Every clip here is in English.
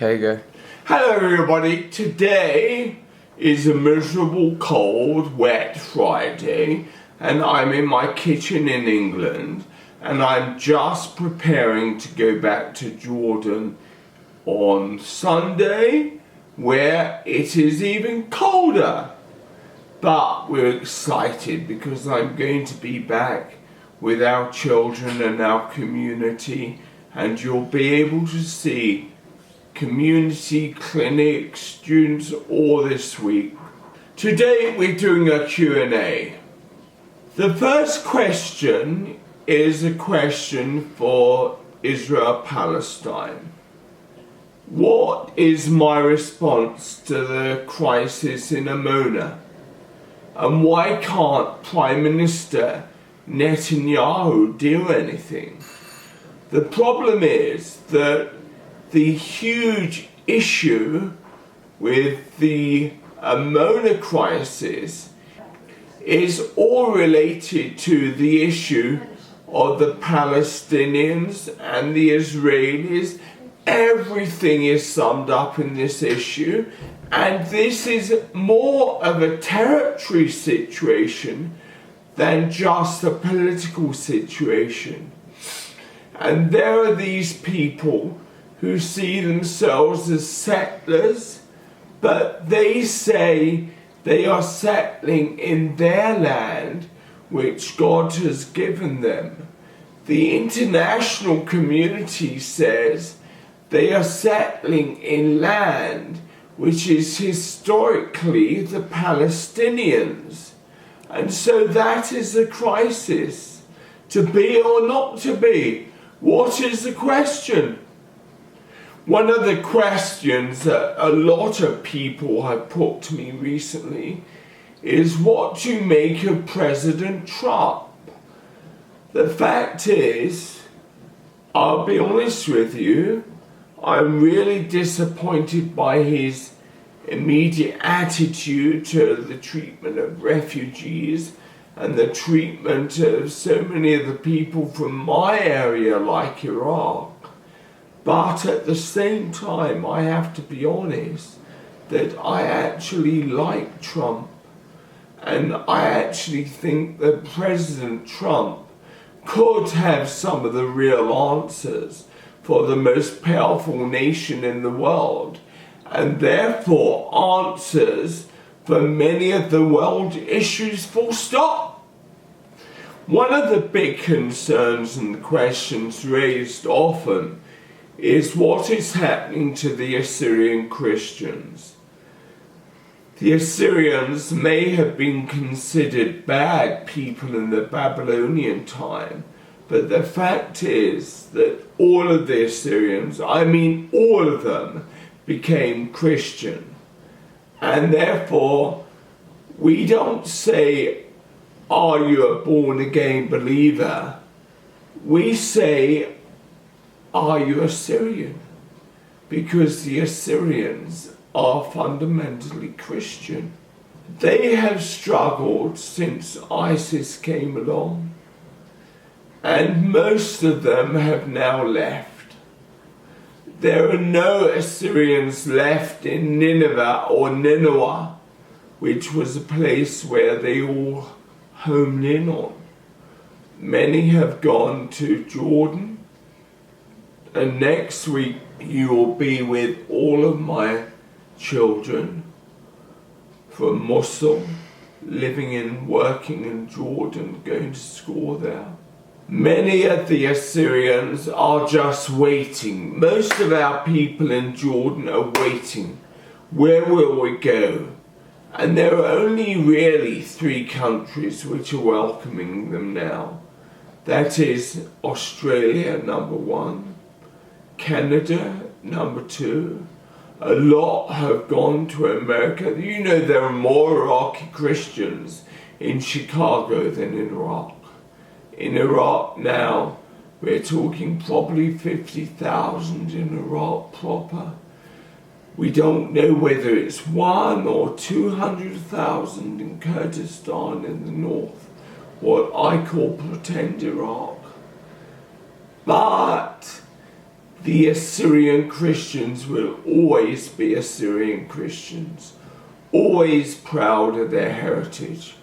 Okay, go. Hello everybody, today is a miserable, cold, wet Friday and I'm in my kitchen in England and I'm just preparing to go back to Jordan on Sunday where it is even colder. But we're excited because I'm going to be back with our children and our community, and you'll be able to see community clinics, students all this week. Today we're doing a Q&A. The first question is a question for Israel-Palestine. What is my response to the crisis in Amona? And why can't Prime Minister Netanyahu do anything? The problem is that the huge issue with the Amona crisis is all related to the issue of the Palestinians and the Israelis. Everything is summed up in this issue, and this is more of a territory situation than just a political situation. And there are these people who see themselves as settlers, but they say they are settling in their land which God has given them. The international community says they are settling in land which is historically the Palestinians. And so that is the crisis. To be or not to be? What is the question? One of the questions that a lot of people have put to me recently is what do you make of President Trump? The fact is, I'll be honest with you, I'm really disappointed by his immediate attitude to the treatment of refugees and the treatment of so many of the people from my area like Iraq. But at the same time, I have to be honest that I actually like Trump, and I actually think that President Trump could have some of the real answers for the most powerful nation in the world, and therefore answers for many of the world issues, full stop. One of the big concerns and questions raised often is what is happening to the Assyrian Christians. The Assyrians may have been considered bad people in the Babylonian time, but the fact is that all of the Assyrians, I mean all of them, became Christian. And therefore, we don't say, are you a born-again believer? We say, are you Assyrian? Because the Assyrians are fundamentally Christian. They have struggled since ISIS came along, and most of them have now left. There are no Assyrians left in Nineveh or Nineveh, which was a place where they all homed in on. Many have gone to Jordan, and next week you will be with all of my children from Mosul, living and working in Jordan, going to school there. Many of the Assyrians are just waiting. Most of our people in Jordan are waiting. Where will we go? And there are only really 3 countries which are welcoming them now. That is Australia, number 1, Canada, number 2. A lot have gone to America. You know, there are more Iraqi Christians in Chicago than in Iraq. In Iraq now, we're talking probably 50,000 in Iraq proper. We don't know whether it's 1 or 200,000 in Kurdistan in the north, what I call pretend Iraq. But the Assyrian Christians will always be Assyrian Christians, always proud of their heritage,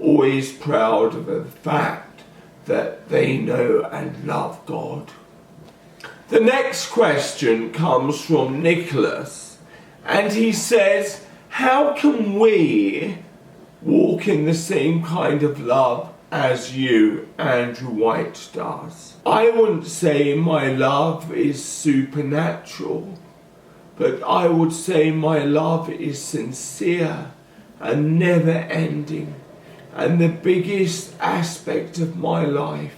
always proud of the fact that they know and love God. The next question comes from Nicholas, and he says, how can we walk in the same kind of love as you, Andrew White, does? I wouldn't say my love is supernatural, but I would say my love is sincere and never ending. And the biggest aspect of my life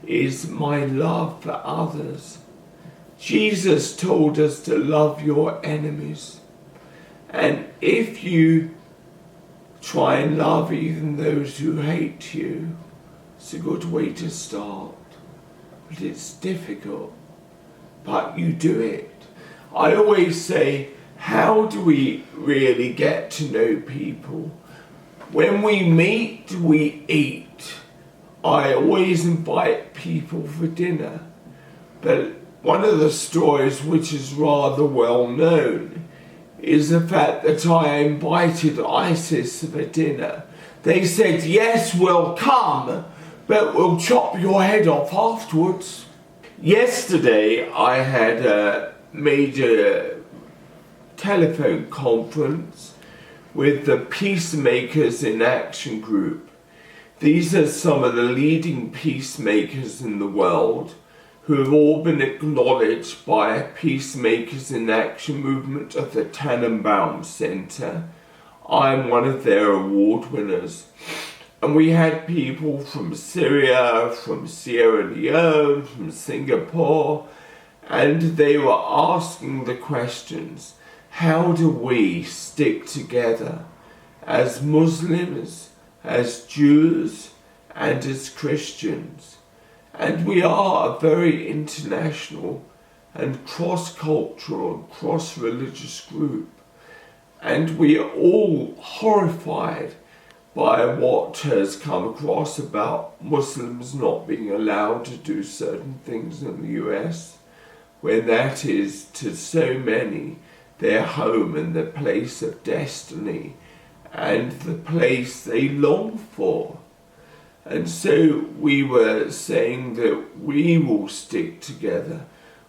is my love for others. Jesus told us to love your enemies. And if you try and love even those who hate you, it's a good way to start. But it's difficult. But you do it. I always say, how do we really get to know people? When we meet, we eat. I always invite people for dinner. But one of the stories which is rather well known is the fact that I invited ISIS for dinner. They said, yes, we'll come, but we'll chop your head off afterwards. Yesterday I had a major telephone conference with the Peacemakers in Action group. These are some of the leading peacemakers in the world who have all been acknowledged by Peacemakers in Action movement of the Tannenbaum Center. I'm one of their award winners. And we had people from Syria, from Sierra Leone, from Singapore, and they were asking the questions, how do we stick together as Muslims, as Jews, and as Christians? And we are a very international and cross-cultural and cross-religious group. And we are all horrified by what has come across about Muslims not being allowed to do certain things in the US, when that is to so many their home and the place of destiny and the place they long for. And so we were saying that we will stick together.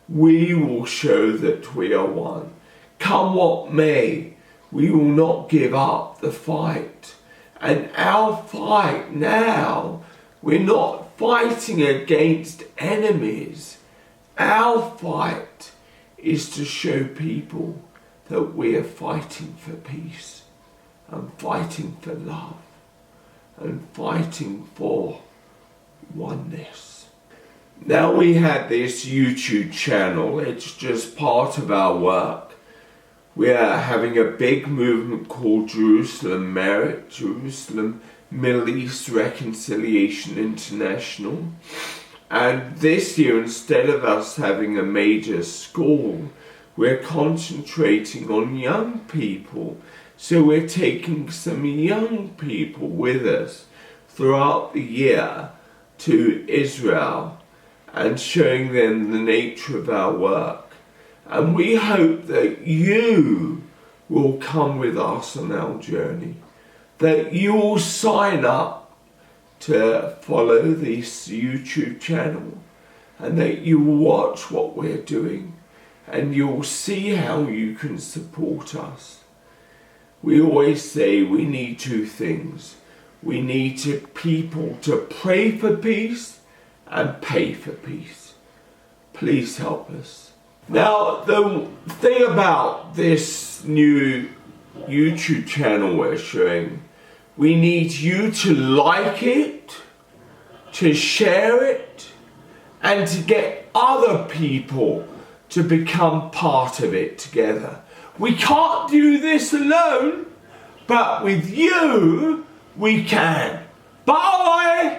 We will show that we are one. Come what may, we will not give up the fight. And our fight now, we're not fighting against enemies. Our fight is to show people that we are fighting for peace and fighting for love and fighting for oneness. Now we have this YouTube channel, it's just part of our work. We are having a big movement called Jerusalem Merit, Jerusalem Middle East Reconciliation International. And this year, instead of us having a major school, we're concentrating on young people. So we're taking some young people with us throughout the year to Israel and showing them the nature of our work. And we hope that you will come with us on our journey, that you will sign up to follow this YouTube channel, and that you will watch what we're doing and you'll see how you can support us. We always say we need two things. We need people to pray for peace and pay for peace. Please help us. Now, the thing about this new YouTube channel we're showing, we need you to like it, to share it, and to get other people to become part of it together. We can't do this alone, but with you, we can. Bye!